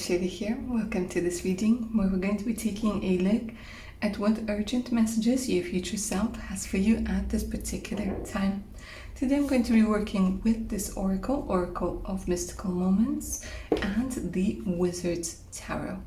Blushly here. Welcome to this reading where we're going to be taking a look at what urgent messages your future self has for you at this particular time. Today I'm going to be working with this Oracle of Mystical Moments, and the Wizard's Tarot.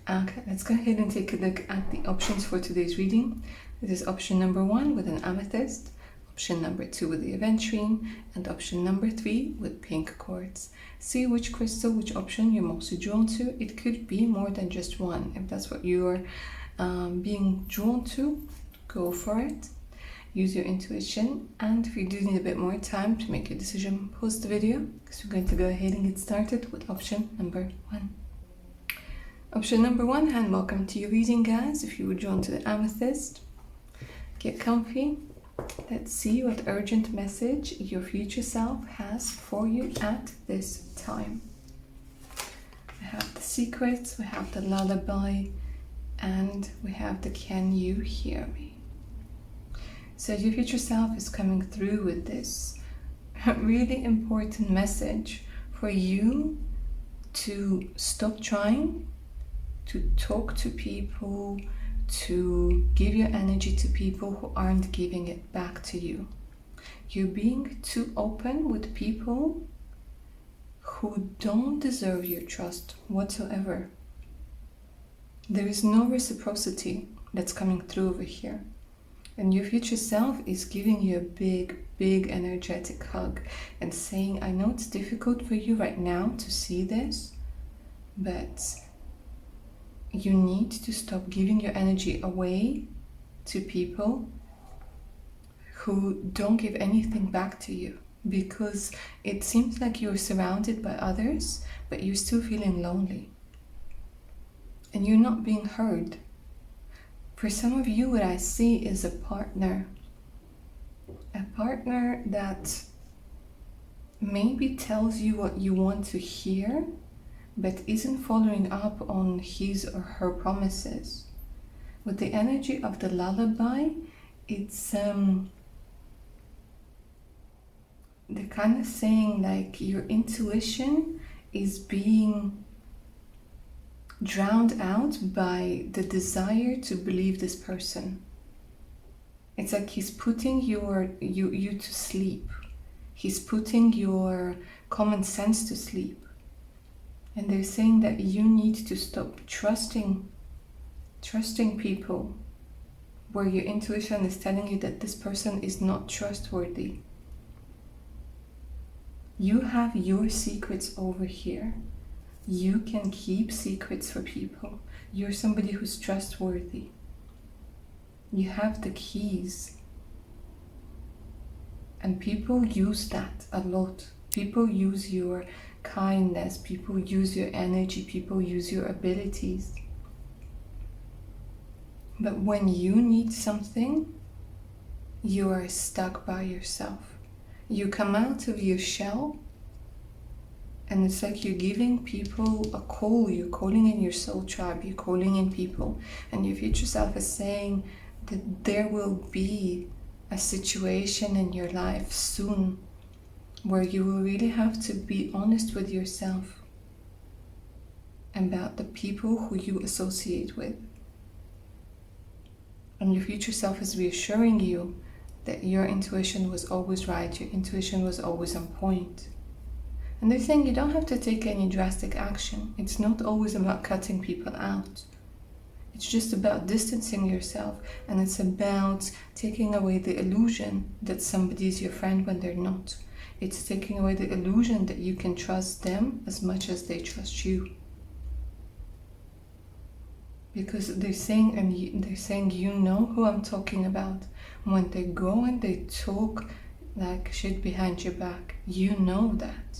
Okay, let's go ahead and take a look at the options for today's reading. This is option number 1 with an amethyst, option number 2 with the aventurine, and option number 3 with pink quartz. See which crystal, which option you're most drawn to. It could be more than just one. If that's what you're being drawn to, go for it. Use your intuition, and if you do need a bit more time to make your decision, pause the video, because we're going to go ahead and get started with option number 1. Option number 1, and welcome to your reading, guys. If you were drawn to the amethyst, get comfy. Let's see what urgent message your future self has for you at this time. We have the secrets, we have the lullaby, and we have the can you hear me? So your future self is coming through with this really important message for you to stop trying to talk to people, to give your energy to people who aren't giving it back to you. You're being too open with people who don't deserve your trust whatsoever. There is no reciprocity that's coming through over here. And your future self is giving you a big energetic hug and saying, I know it's difficult for you right now to see this, but you need to stop giving your energy away to people who don't give anything back to you, because it seems like you're surrounded by others, but you're still feeling lonely and you're not being heard. For some of you, what I see is a partner that maybe tells you what you want to hear, but isn't following up on his or her promises. With the energy of the lullaby, it's they're kind of saying like your intuition is being drowned out by the desire to believe this person. It's like he's putting you to sleep. He's putting your common sense to sleep. And they're saying that you need to stop trusting people where your intuition is telling you that this person is not trustworthy. You have your secrets over here. You can keep secrets for people. You're somebody who's trustworthy. You have the keys. And people use that a lot. People use your kindness, people use your energy, people use your abilities. But when you need something, you are stuck by yourself. You come out of your shell, and it's like you're giving people a call. You're calling in your soul tribe, you're calling in people, and your future self is saying that there will be a situation in your life soon where you will really have to be honest with yourself about the people who you associate with. And your future self is reassuring you that your intuition was always right, your intuition was always on point. And they're saying you don't have to take any drastic action. It's not always about cutting people out. It's just about distancing yourself, and it's about taking away the illusion that somebody is your friend when they're not. It's taking away the illusion that you can trust them as much as they trust you. Because they're saying, you know who I'm talking about. When they go and they talk like shit behind your back, you know that.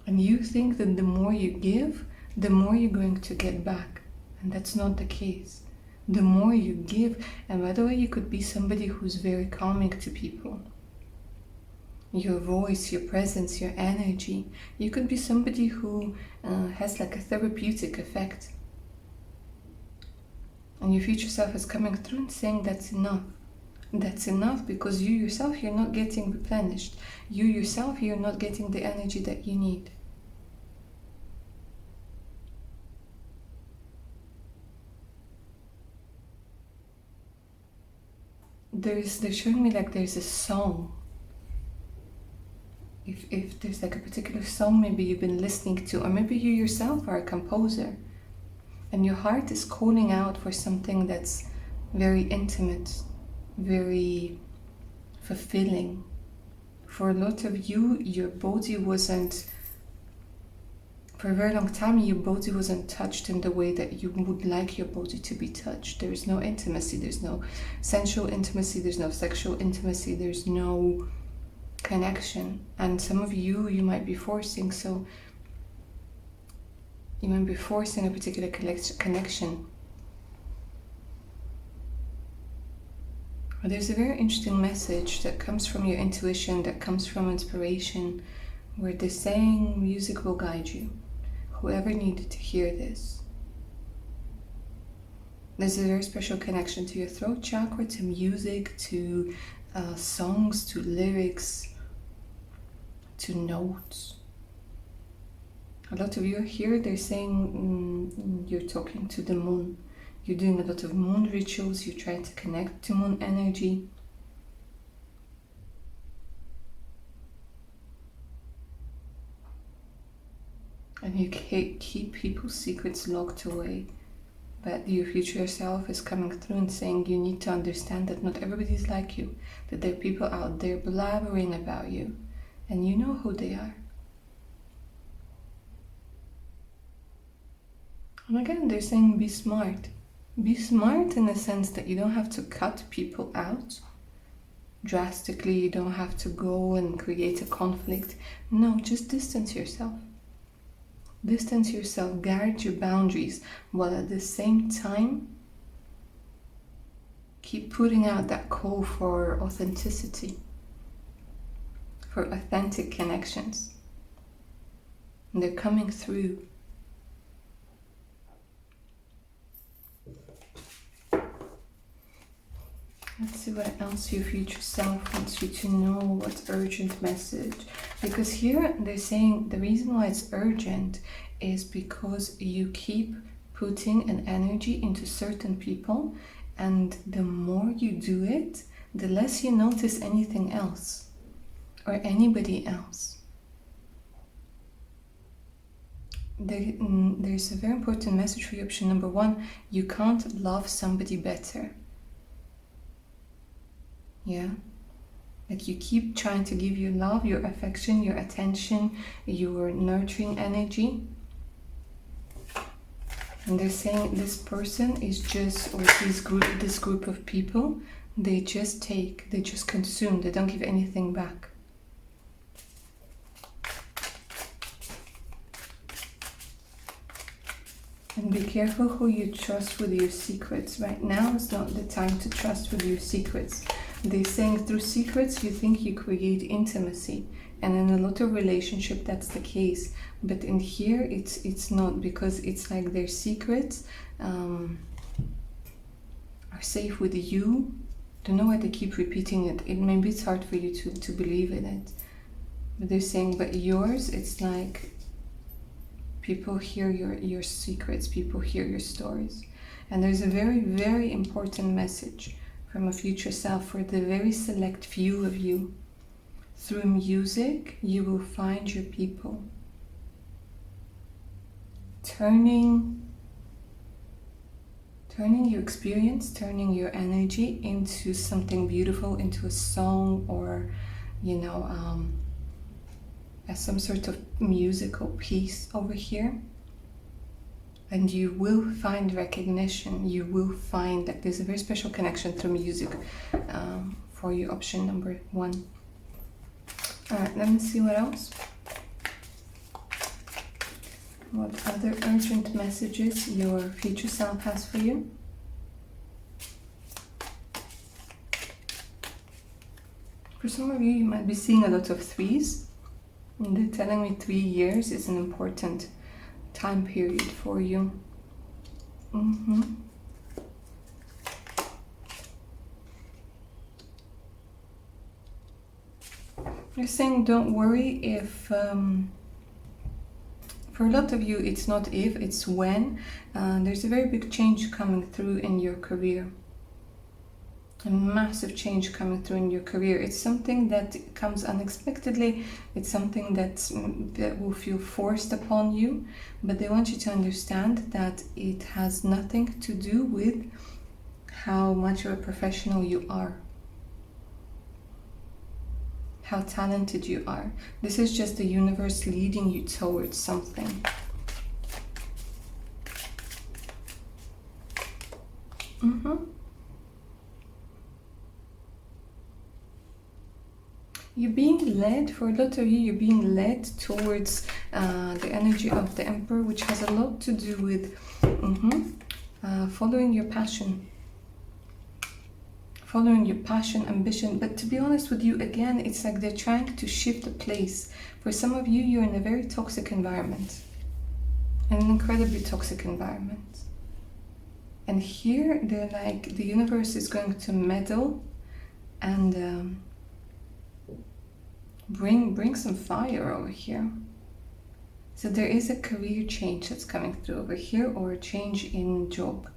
And you think that the more you give, the more you're going to get back. And that's not the case. The more you give, and by the way, you could be somebody who's very calming to people. Your voice, your presence, your energy. You could be somebody who has like a therapeutic effect. And your future self is coming through and saying that's enough. That's enough, because you yourself, you're not getting replenished. You yourself, you're not getting the energy that you need. they're showing me like there's a song. If there's like a particular song maybe you've been listening to, or maybe you yourself are a composer and your heart is calling out for something that's very intimate, very fulfilling. For a lot of you, your body wasn't, for a very long time, your body wasn't touched in the way that you would like your body to be touched. There is no intimacy, there's no sensual intimacy, there's no sexual intimacy, there's no connection. And some of you might be forcing, so you might be forcing a particular connection. But there's a very interesting message that comes from your intuition, that comes from inspiration, where they're saying music will guide you. Whoever needed to hear this. There's a very special connection to your throat chakra, to music, to songs, to lyrics, to notes. A lot of you are here, they're saying you're talking to the moon. You're doing a lot of moon rituals, you're trying to connect to moon energy. And you keep people's secrets locked away. But your future self is coming through and saying you need to understand that not everybody is like you. That there are people out there blabbering about you. And you know who they are. And again, they're saying be smart. Be smart in the sense that you don't have to cut people out drastically. You don't have to go and create a conflict. No, just distance yourself. Distance yourself, guard your boundaries, while at the same time keep putting out that call for authenticity, for authentic connections. And they're coming through. Let's see what else your future self wants you to know, what's urgent message. Because here they're saying the reason why it's urgent is because you keep putting an energy into certain people, and the more you do it, the less you notice anything else or anybody else. There's a very important message for you. Option number 1, you can't love somebody better. Yeah, like you keep trying to give your love, your affection, your attention, your nurturing energy. And they're saying this person is just, or this group of people, they just take, they just consume, they don't give anything back. And be careful who you trust with your secrets. Right now is not the time to trust with your secrets. They're saying through secrets you think you create intimacy, and in a lot of relationship that's the case, but in here it's not, because it's like their secrets are safe with you. Don't know why they keep repeating it. Maybe it's hard for you to believe in it, but they're saying, but yours, it's like people hear your secrets, people hear your stories. And there's a very, very important message from a future self for the very select few of you. Through music, you will find your people. Turning your experience, turning your energy into something beautiful, into a song, or, you know, as some sort of musical piece over here. And you will find recognition. You will find that there's a very special connection through music for you. Option number 1. All right, let me see what else. What other urgent messages your future self has for you? For some of you, you might be seeing a lot of 3s. And they're telling me 3 years is an important time period for you. They're saying don't worry if, for a lot of you it's not if, it's when. There's a very big change coming through in your career. a massive change coming through in your career. It's something that comes unexpectedly. It's something that will feel forced upon you, but they want you to understand that it has nothing to do with how much of a professional you are, how talented you are. This is just the universe leading you towards something. You're being led, for a lot of you, you're being led towards the energy of the Emperor, which has a lot to do with following your passion. Following your passion, ambition. But to be honest with you, again, it's like they're trying to shift the place. For some of you, you're in a very toxic environment. An incredibly toxic environment. And here, they're like, the universe is going to meddle and bring some fire over here. So there is a career change that's coming through over here, or a change in job.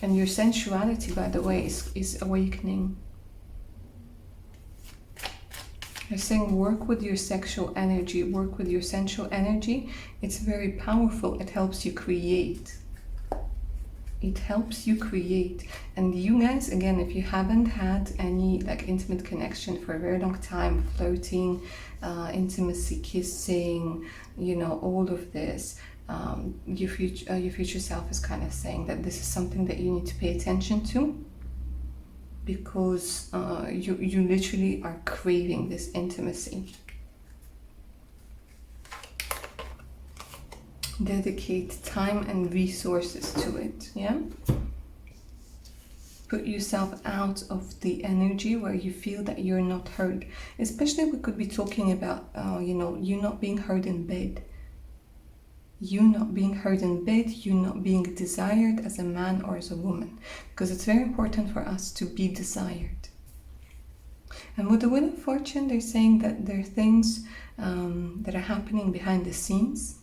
And your sensuality, by the way, is awakening. They're saying work with your sexual energy, work with your sensual energy. It's very powerful. It helps you create. It helps you create. And you guys, again, if you haven't had any like intimate connection for a very long time, flirting, intimacy, kissing, you know, all of this, your future self is kind of saying that this is something that you need to pay attention to, because you literally are craving this intimacy. Dedicate time and resources to it, yeah? Put yourself out of the energy where you feel that you're not heard. Especially we could be talking about, you know, you not being heard in bed. You not being heard in bed, you not being desired as a man or as a woman. Because it's very important for us to be desired. And with the Wheel of Fortune, they're saying that there are things that are happening behind the scenes.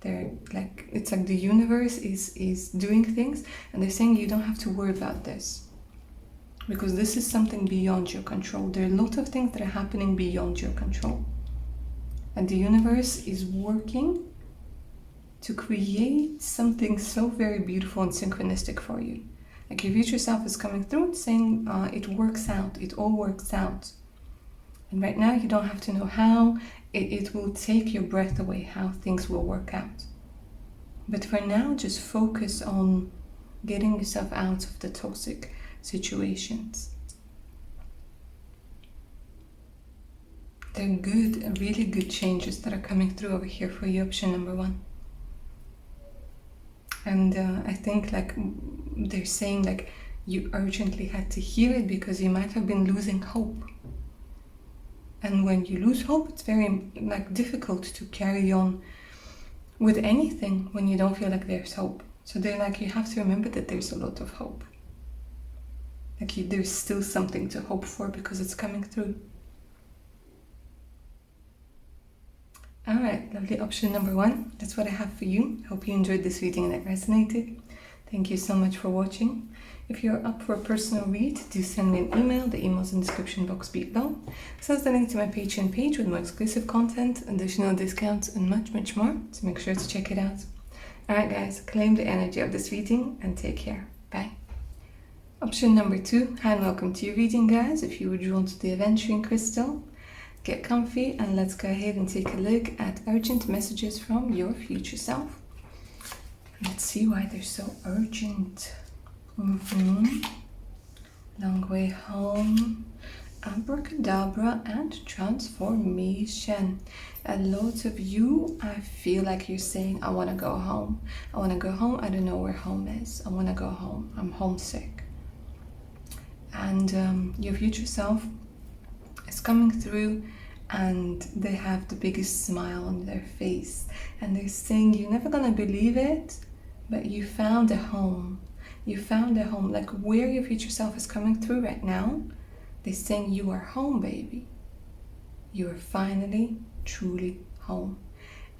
They're like, it's like the universe is doing things, and they're saying you don't have to worry about this, because this is something beyond your control. There are a lot of things that are happening beyond your control, and the universe is working to create something so very beautiful and synchronistic for you. Like your future self is coming through saying it works out, it all works out. And right now you don't have to know how. It will take your breath away how things will work out. But for now, just focus on getting yourself out of the toxic situations. They're good, really good changes that are coming through over here for you, option number 1. And I think like they're saying like you urgently had to hear it, because you might have been losing hope. And when you lose hope, it's very like difficult to carry on with anything when you don't feel like there's hope. So they're like, you have to remember that there's a lot of hope. Like there's still something to hope for, because it's coming through. Alright, lovely, option number 1. That's what I have for you. Hope you enjoyed this reading and it resonated. Thank you so much for watching. If you're up for a personal read, do send me an email. The email's in the description box below. So there's the link to my Patreon page with more exclusive content, additional discounts, and much, much more. So make sure to check it out. Alright guys, claim the energy of this reading and take care. Bye. Option number 2. Hi and welcome to your reading, guys. If you were drawn to the Adventuring Crystal, get comfy and let's go ahead and take a look at urgent messages from your future self. Let's see why they're so urgent. Long way home, abracadabra, and transformation. A lot of you, I feel like you're saying, I want to go home. I want to go home. I don't know where home is. I want to go home. I'm homesick. And your future self is coming through, and they have the biggest smile on their face. And they're saying, you're never going to believe it, but you found a home. You found a home. Like where your future self is coming through right now, they're saying you are home, baby. You are finally, truly home.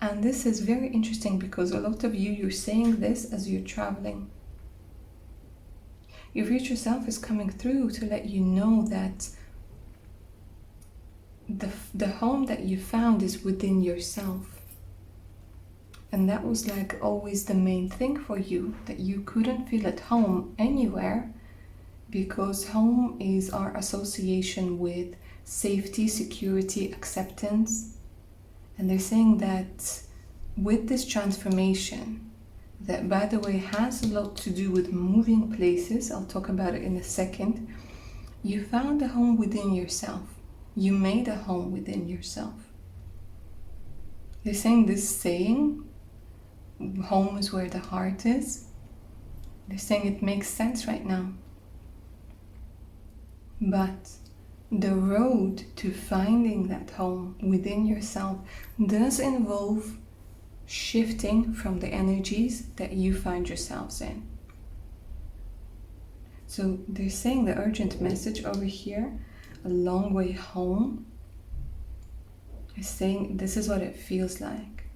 And this is very interesting, because a lot of you, you're saying this as you're traveling. Your future self is coming through to let you know that the home that you found is within yourself. And that was like always the main thing for you, that you couldn't feel at home anywhere, because home is our association with safety, security, acceptance. And they're saying that with this transformation, that by the way has a lot to do with moving places, I'll talk about it in a second, you found a home within yourself. You made a home within yourself. They're saying this saying, home is where the heart is. They're saying it makes sense right now. But the road to finding that home within yourself does involve shifting from the energies that you find yourselves in. So they're saying the urgent message over here, a long way home, is saying this is what it feels like.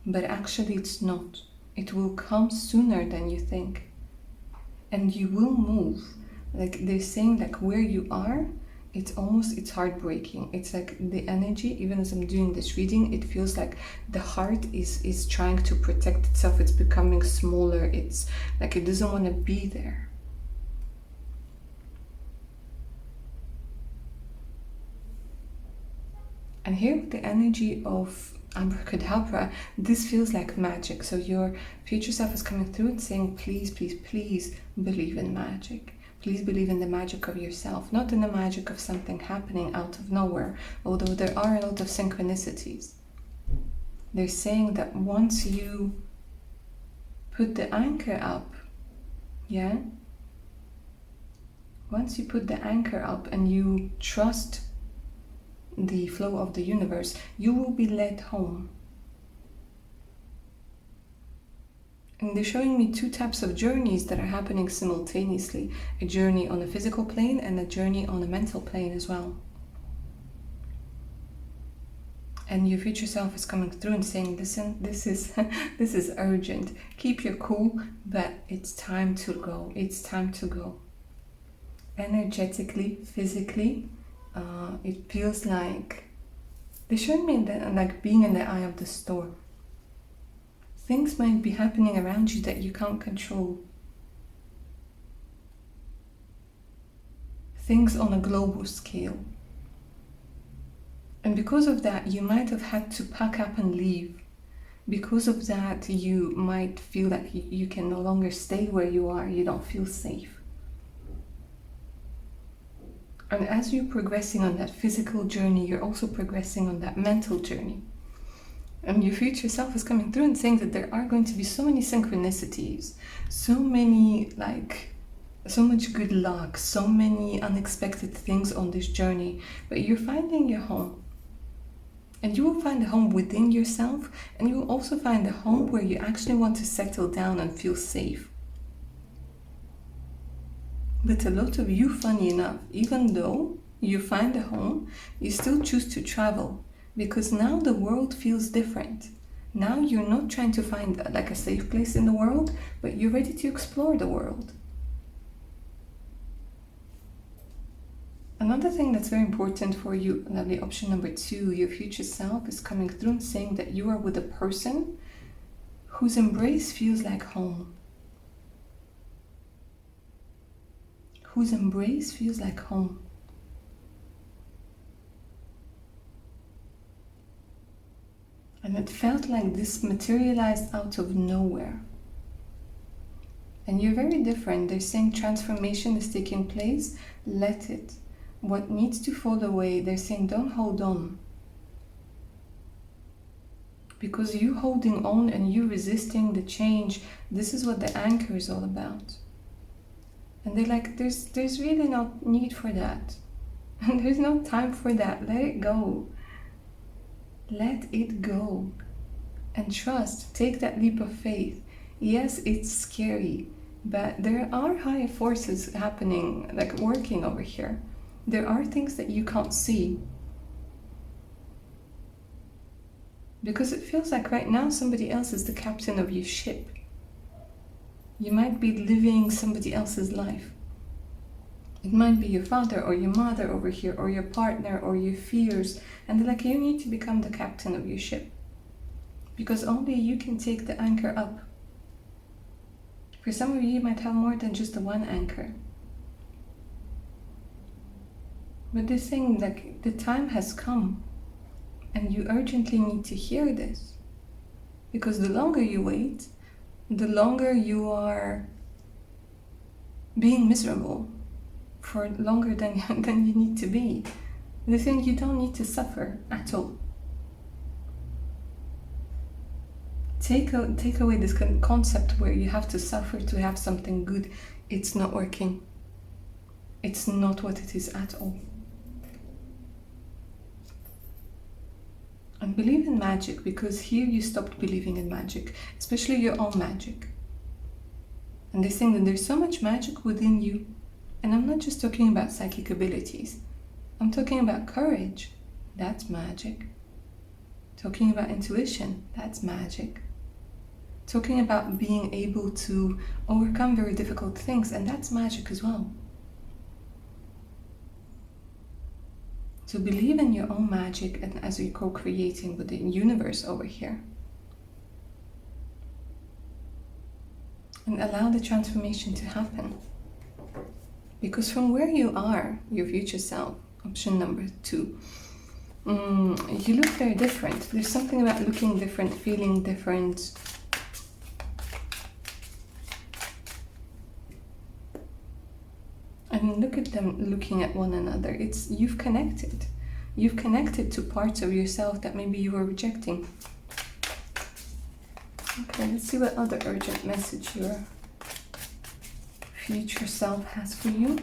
But actually it's not. It will come sooner than you think. And you will move. Like they're saying, like where you are, it's heartbreaking. It's like the energy, even as I'm doing this reading, it feels like the heart is trying to protect itself. It's becoming smaller. It's like it doesn't want to be there. And here with the energy of Abracadabra, this feels like magic. So your future self is coming through and saying, please, please, please believe in magic. Please believe in the magic of yourself, not in the magic of something happening out of nowhere, although there are a lot of synchronicities. They're saying that once you put the anchor up, once you put the anchor up and you trust the flow of the universe, you will be led home. And they're showing me two types of journeys that are happening simultaneously. A journey on a physical plane and a journey on a mental plane as well. And your future self is coming through and saying, listen, this is urgent. Keep your cool, but it's time to go. It's time to go. Energetically, physically, it feels like they're showing me that, like being in the eye of the storm. Things might be happening around you that you can't control. Things on a global scale. And because of that, you might have had to pack up and leave. Because of that, you might feel that you can no longer stay where you are. You don't feel safe. And as you're progressing on that physical journey, you're also progressing on that mental journey. And your future self is coming through and saying that there are going to be so many synchronicities, so many, so much good luck, so many unexpected things on this journey. But you're finding your home. And you will find a home within yourself, and you will also find a home where you actually want to settle down and feel safe. But a lot of you, funny enough, even though you find a home, you still choose to travel, because now the world feels different. Now you're not trying to find like a safe place in the world, but you're ready to explore the world. Another thing that's very important for you, lovely option number 2, your future self is coming through and saying that you are with a person whose embrace feels like home. Whose embrace feels like home. And it felt like this materialized out of nowhere. And you're very different. They're saying transformation is taking place. Let it. What needs to fall away, they're saying don't hold on. Because you holding on and you resisting the change, this is what the anchor is all about. And they're like, there's really no need for that. And there's no time for that. Let it go. Let it go. And trust. Take that leap of faith. Yes, it's scary, but there are higher forces happening, like working over here. There are things that you can't see. Because it feels like right now somebody else is the captain of your ship. You might be living somebody else's life. It might be your father or your mother over here, or your partner, or your fears, and they're like, you need to become the captain of your ship, because only you can take the anchor up. For some of you, you might have more than just the one anchor. But they're saying like the time has come, and you urgently need to hear this. Because the longer you wait, the longer you are being miserable, for longer than you need to be. They think you don't need to suffer at all. Take away this concept where you have to suffer to have something good. It's not working. It's not what it is at all. And believe in magic, because here you stopped believing in magic, especially your own magic. And they think that there's so much magic within you. And I'm not just talking about psychic abilities. I'm talking about courage. That's magic. Talking about intuition. That's magic. Talking about being able to overcome very difficult things. And that's magic as well. So believe in your own magic, and as you're co-creating with the universe over here. And allow the transformation to happen. Because from where you are, your future self, option number 2, you look very different. There's something about looking different, feeling different. And look at them looking at one another. It's you've connected. You've connected to parts of yourself that maybe you were rejecting. Okay, let's see what other urgent message your future self has for you.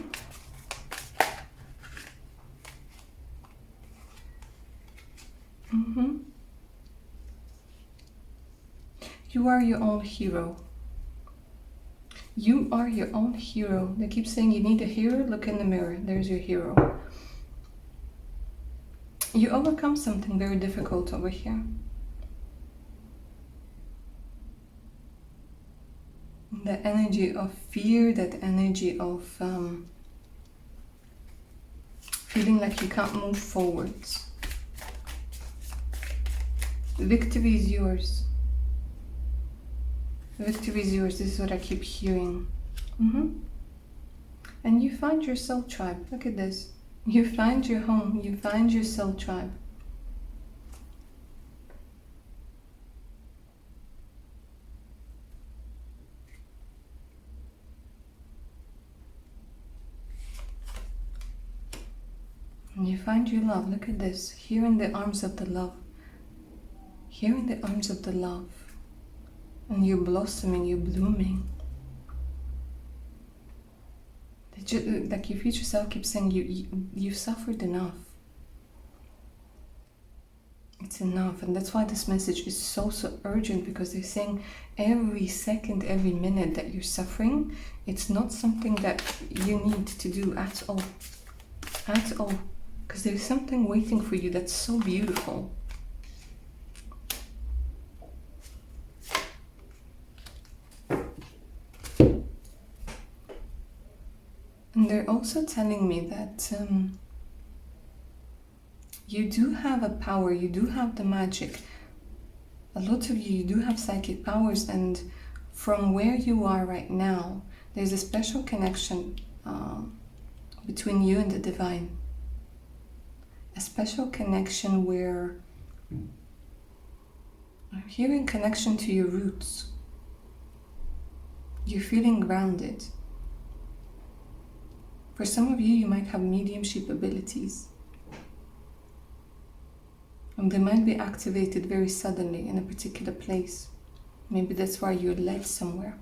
You are your own hero. You are your own hero. They keep saying you need a hero. Look in the mirror. There's your hero. You overcome something very difficult over here. The energy of fear, that energy of feeling like you can't move forwards. The victory is yours. The victory is yours. This is what I keep hearing. And you find your soul tribe. Look at this. You find your home. You find your soul tribe. And you find your love. Look at this. Here in the arms of the love. Here in the arms of the love. And you're blossoming, you're blooming. Like your future self keeps saying, you've suffered enough. It's enough. And that's why this message is so urgent, because they're saying every second, every minute that you're suffering, it's not something that you need to do at all. At all. Because there's something waiting for you that's so beautiful. And they're also telling me that you do have a power, you do have the magic. A lot of you do have psychic powers, and from where you are right now, there's a special connection between you and the divine. A special connection where I'm hearing connection to your roots. You're feeling grounded. For some of you, you might have mediumship abilities. And they might be activated very suddenly in a particular place. Maybe that's why you're led somewhere.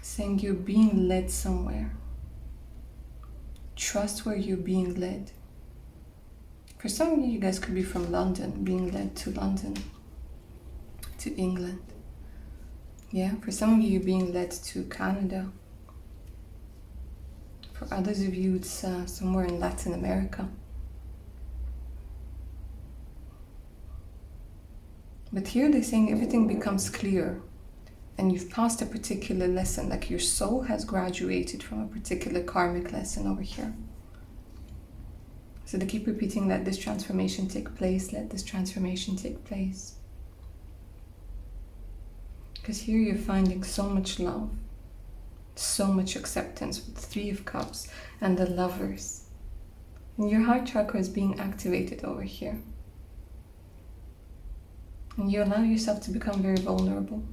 Saying you're being led somewhere. Trust where you're being led. For some of you, you guys could be from London, being led to London, to England. Yeah, for some of you, you're being led to Canada. For others of you, it's somewhere in Latin America. But here they're saying everything becomes clear. and you've passed a particular lesson, like your soul has graduated from a particular karmic lesson over here. So they keep repeating, let this transformation take place, let this transformation take place. Because here you're finding so much love, so much acceptance with the Three of Cups and the Lovers. And your heart chakra is being activated over here. And you allow yourself to become very vulnerable.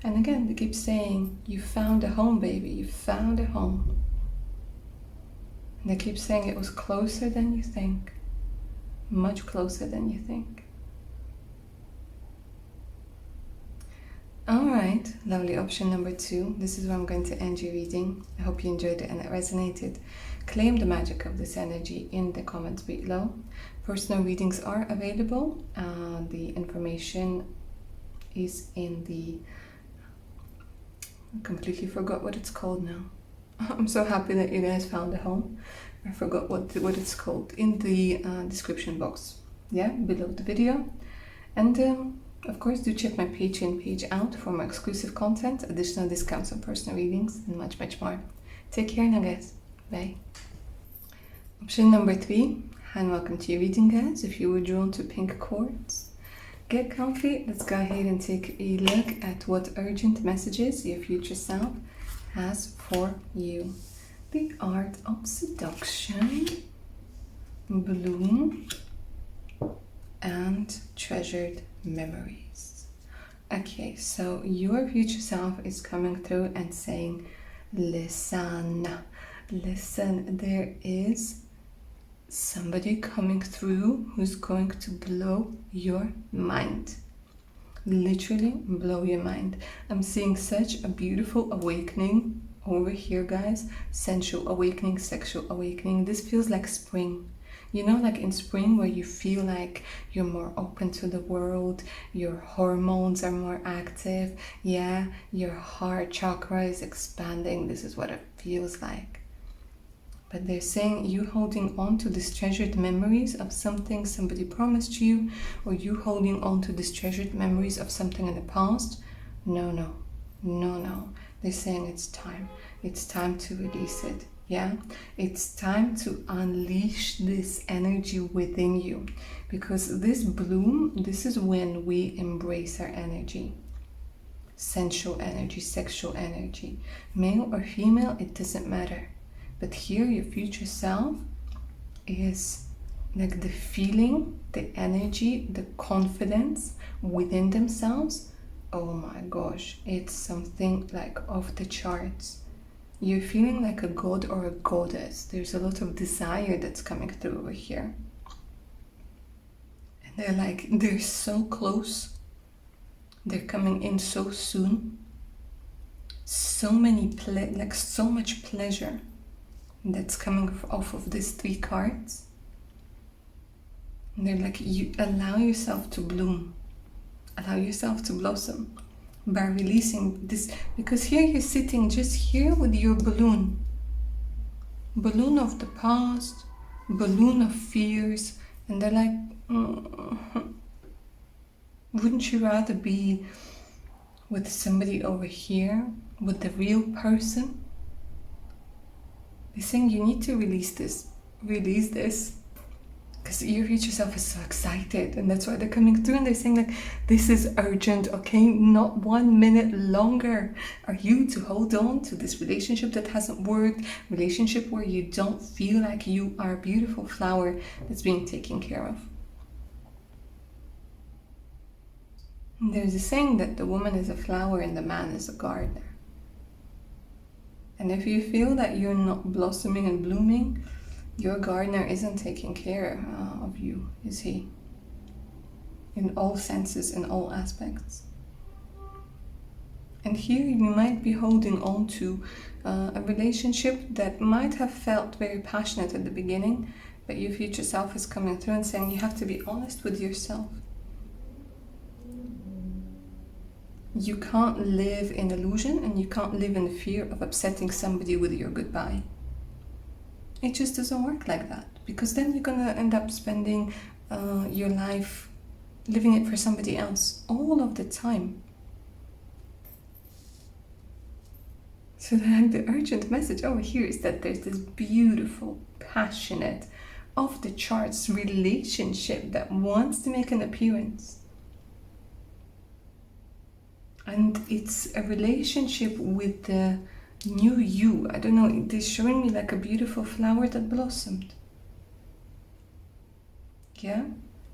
And again, they keep saying, you found a home, baby, you found a home. And they keep saying it was closer than you think, much closer than you think. Alright, lovely. Option number 2. This is where I'm going to end your reading. I hope you enjoyed it and it resonated. Claim the magic of this energy in the comments below. Personal readings are available. The information is in the... I completely forgot what it's called now. I'm so happy that you guys found a home. I forgot what it's called. In the description box, yeah, below the video. And of course, do check my Patreon page out for more exclusive content, additional discounts on personal readings, and much, much more. Take care now, guys. Bye. Option number 3, and welcome to your reading, guys. If you were drawn to pink quartz, get comfy. Let's go ahead and take a look at what urgent messages your future self has for you. The Art of Seduction, Bloom, and Treasured Memories. Okay, so your future self is coming through and saying, listen, there is somebody coming through who's going to blow your mind. Literally blow your mind. I'm seeing such a beautiful awakening over here, guys. Sensual awakening, sexual awakening. This feels like spring. You know, like in spring where you feel like you're more open to the world, your hormones are more active, yeah, your heart chakra is expanding. This is what it feels like. But they're saying you holding on to these treasured memories of something somebody promised you, or you holding on to these treasured memories of something in the past. No. They're saying it's time. It's time to release it. Yeah, it's time to unleash this energy within you, because this bloom, this is when we embrace our energy. Sensual energy, sexual energy, male or female, it doesn't matter. But here your future self is like the feeling, the energy, the confidence within themselves. Oh my gosh, it's something like off the charts. You're feeling like a god or a goddess. There's a lot of desire that's coming through over here. And they're so close. They're coming in so soon. So much pleasure that's coming off of these 3 cards. And they're like, you allow yourself to bloom. Allow yourself to blossom. By releasing this, because here you're sitting just here with your balloon of the past, balloon of fears, and they're like, wouldn't you rather be with somebody over here, with the real person? They're saying you need to release this, because your future self is so excited, and that's why they're coming through, and they're saying like, this is urgent, okay? Not 1 minute longer are you to hold on to this relationship that hasn't worked, relationship where you don't feel like you are a beautiful flower that's being taken care of. And there's a saying that the woman is a flower and the man is a gardener. And if you feel that you're not blossoming and blooming, your gardener isn't taking care of you, is he? In all senses, in all aspects. And here you might be holding on to a relationship that might have felt very passionate at the beginning, but your future self is coming through and saying you have to be honest with yourself. You can't live in illusion, and you can't live in fear of upsetting somebody with your goodbye. It just doesn't work like that, because then you're gonna end up spending your life living it for somebody else all of the time. So like the urgent message over here is that there's this beautiful, passionate, off the charts relationship that wants to make an appearance. And it's a relationship with the new you. I don't know, they're showing me like a beautiful flower that blossomed. Yeah?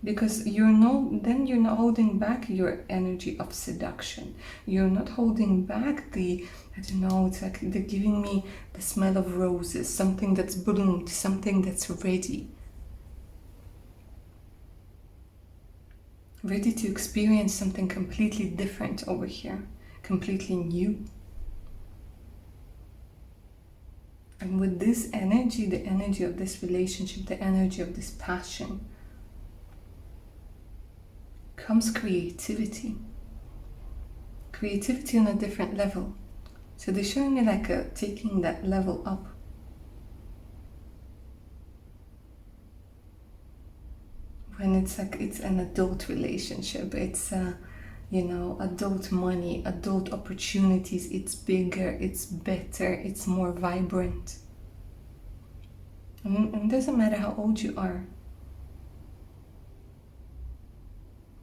Because you're not holding back your energy of seduction. You're not holding back the, I don't know, it's like they're giving me the smell of roses, something that's bloomed, something that's ready. Ready to experience something completely different over here, completely new. And with this energy, the energy of this relationship, the energy of this passion, comes creativity. Creativity on a different level. So they're showing me like taking that level up. When it's like it's an adult relationship, it's adult money, adult opportunities, it's bigger, it's better, it's more vibrant. And it doesn't matter how old you are.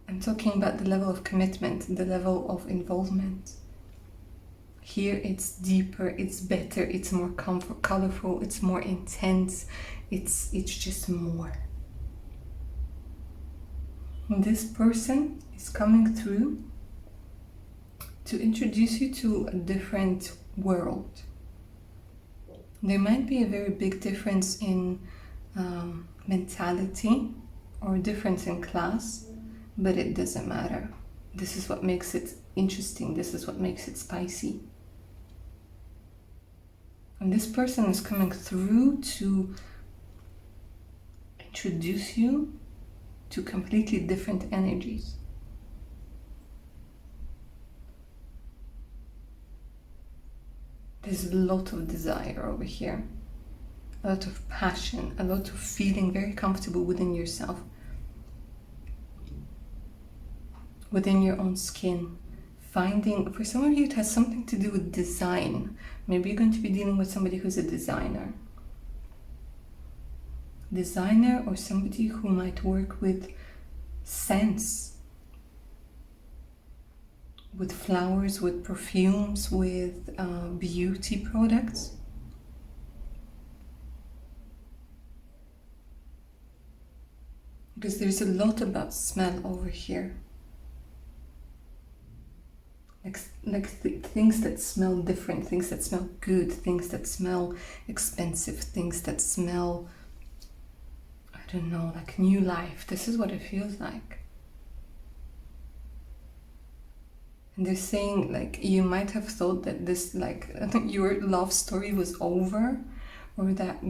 I'm talking about the level of commitment, the level of involvement. Here it's deeper, it's better, it's more colorful, it's more intense, it's just more. And this person is coming through to introduce you to a different world. There might be a very big difference in mentality or a difference in class, but it doesn't matter. This is what makes it interesting. This is what makes it spicy. And this person is coming through to introduce you to completely different energies. There's a lot of desire over here, a lot of passion, a lot of feeling very comfortable within yourself, within your own skin. Finding, for some of you, it has something to do with design. Maybe you're going to be dealing with somebody who's a designer. Or somebody who might work with scents, with flowers, with perfumes, with beauty products. Because there's a lot about smell over here. Like things that smell different, things that smell good, things that smell expensive, things that smell, I don't know, like new life. This is what it feels like. And they're saying, like, you might have thought that this, like, your love story was over, or that,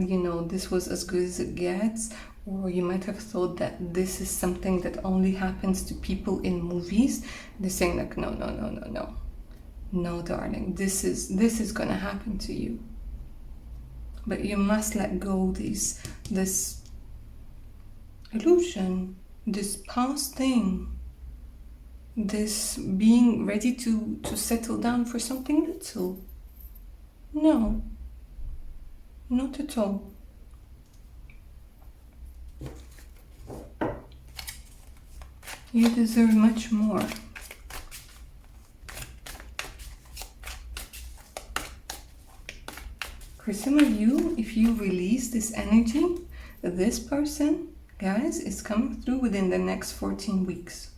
this was as good as it gets, or you might have thought that this is something that only happens to people in movies. They're saying, like, no, darling, this is gonna happen to you. But you must let go this illusion, this past thing, this being ready to settle down for something little. No, not at all. You deserve much more. For some of you, if you release this energy, this person, guys, is coming through within the next 14 weeks.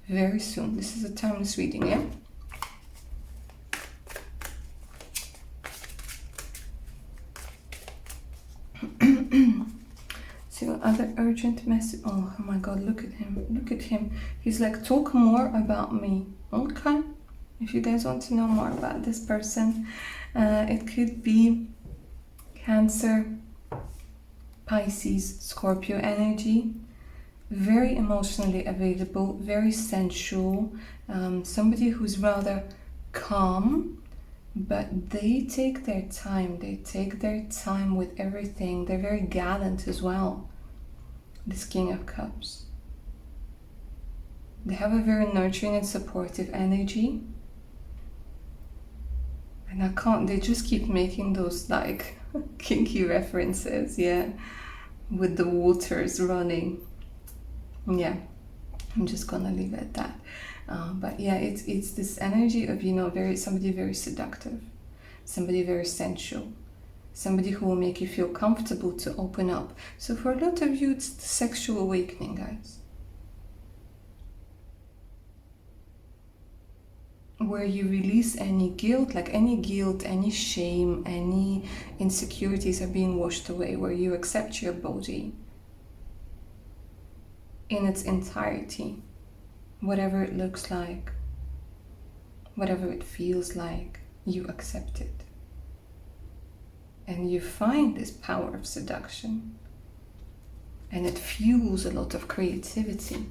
Very soon. This is a timeless reading, yeah? So other urgent message. Oh my God, look at him. He's like, talk more about me. Okay. If you guys want to know more about this person, it could be Cancer, Pisces, Scorpio energy. Very emotionally available, very sensual, somebody who's rather calm, but they take their time. They take their time with everything. They're very gallant as well. This King of Cups. They have a very nurturing and supportive energy. And I can't, they just keep making those like kinky references, yeah, with the waters running. Yeah, I'm just gonna leave it at that. But yeah, it's this energy of, you know, somebody very seductive, somebody very sensual, somebody who will make you feel comfortable to open up. So for a lot of you, it's the sexual awakening, guys, where you release any guilt, any shame, any insecurities are being washed away, where you accept your body in its entirety, whatever it looks like, whatever it feels like, you accept it. And you find this power of seduction, and it fuels a lot of creativity.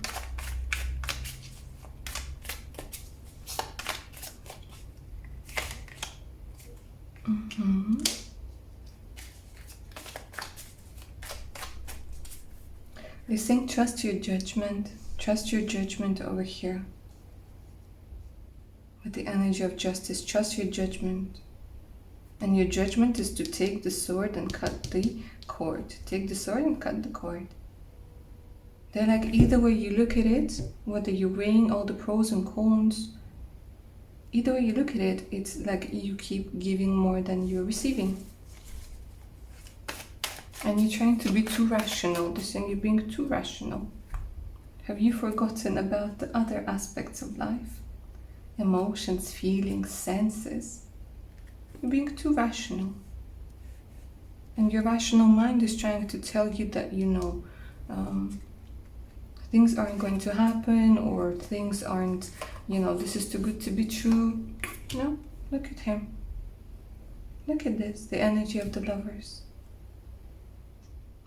They saying trust your judgment over here. With the energy of justice, trust your judgment. And your judgment is to take the sword and cut the cord. Take the sword and cut the cord. They're like, either way you look at it, whether you're weighing all the pros and cons, either way you look at it, it's like you keep giving more than you're receiving. And you're trying to be too rational. They're saying you're being too rational. Have you forgotten about the other aspects of life? Emotions, feelings, senses. You're being too rational. And your rational mind is trying to tell you that, you know, things aren't going to happen, or things aren't, you know, this is too good to be true. No, look at him. Look at this, the energy of the lovers.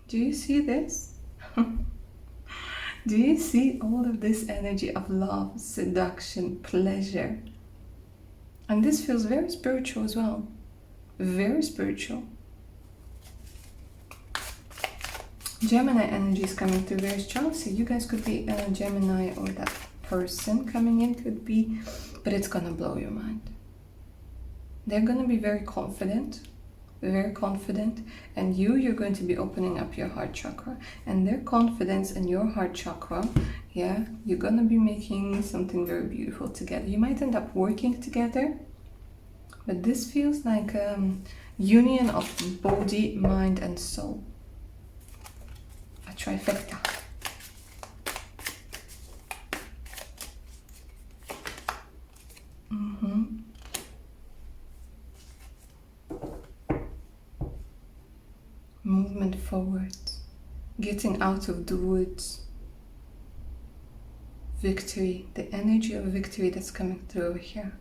Do you see this? Do you see all of this energy of love, seduction, pleasure? And this feels very spiritual as well. Very spiritual. Gemini energy is coming through very strong. So you guys could be a Gemini, or that person coming in could be, but it's gonna blow your mind. They're gonna be very confident, and you're going to be opening up your heart chakra, and their confidence in your heart chakra, yeah, you're gonna be making something very beautiful together. You might end up working together, but this feels like a union of body, mind, and soul. A trifecta. Movement forward, getting out of the woods, victory, the energy of victory that's coming through over here.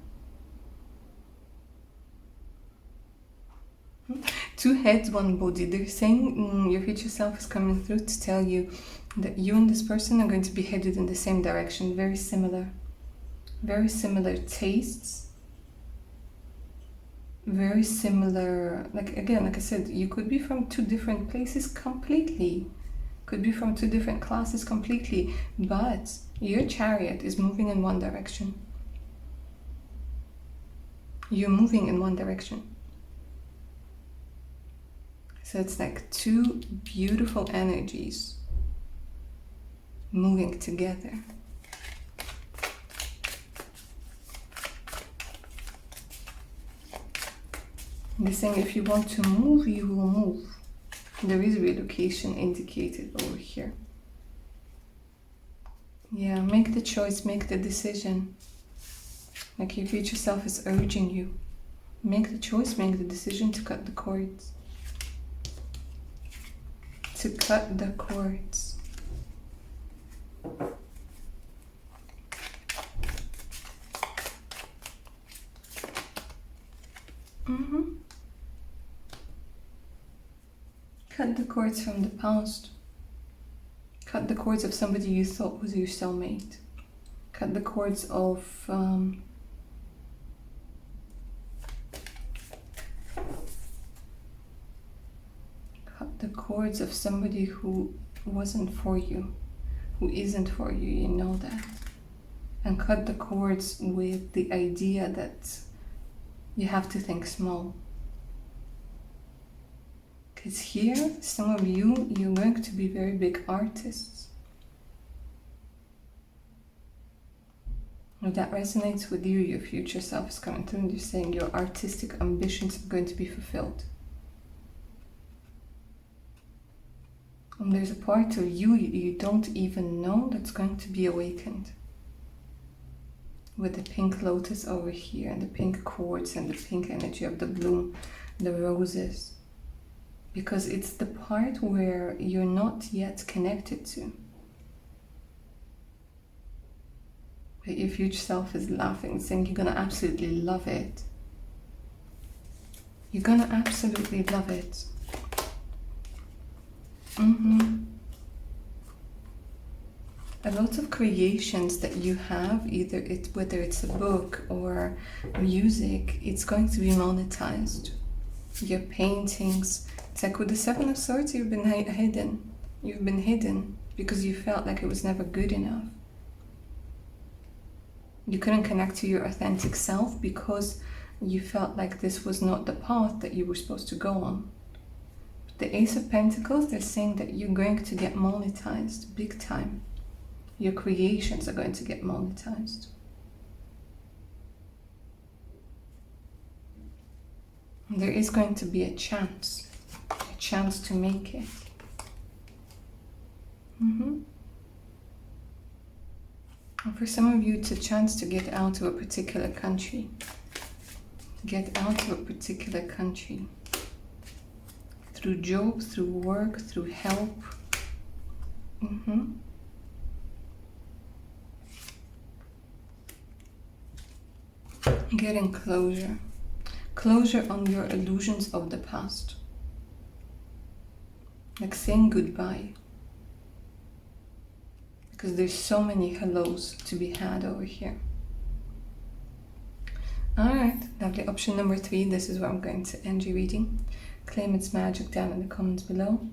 Two heads, one body. They're saying your future self is coming through to tell you that you and this person are going to be headed in the same direction, very similar tastes, very similar, like I said, you could be from two different places completely, could be from two different classes completely, but your chariot is moving in one direction. You're moving in one direction. So it's like two beautiful energies moving together. They're saying if you want to move, you will move. There is relocation indicated over here. Yeah, make the choice, make the decision. Like your future self is urging you. Make the choice, make the decision to cut the cords. To cut the cords. Cut the cords from the past. Cut the cords of somebody you thought was your soulmate. Cut the cords of the cords of somebody who wasn't for you, who isn't for you, you know that. And cut the cords with the idea that You have to think small. Because here, some of you, you're going to be very big artists. If that resonates with you, your future self is coming through and you're saying your artistic ambitions are going to be fulfilled. And there's a part of you you don't even know that's going to be awakened. With the pink lotus over here and the pink quartz and the pink energy of the bloom, the roses. Because it's the part where you're not yet connected to. But your future self is laughing, saying you're gonna absolutely love it. You're gonna absolutely love it. A lot of creations that you have, whether it's a book or music, it's going to be monetized. Your paintings, it's like with the Seven of Swords, you've been hidden. You've been hidden because you felt like it was never good enough. You couldn't connect to your authentic self because you felt like this was not the path that you were supposed to go on. But the Ace of Pentacles, they're saying that you're going to get monetized big time. Your creations are going to get monetized. There is going to be a chance to make it. And for some of you, it's a chance to get out to a particular country. Get out to a particular country. Through job, through work, through help. Getting closure. Closure on your illusions of the past. Like saying goodbye. Because there's so many hellos to be had over here. Alright, lovely. Option number 3, this is where I'm going to end your reading. Claim its magic down in the comments below.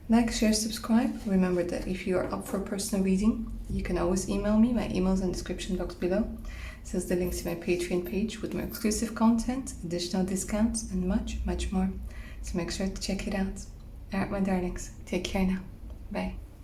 Like, share, subscribe. Remember that if you are up for a personal reading, you can always email me. My email's in the description box below. It says the links to my Patreon page with more exclusive content, additional discounts, and much, much more. So make sure to check it out. Alright, my darlings. Take care now. Bye.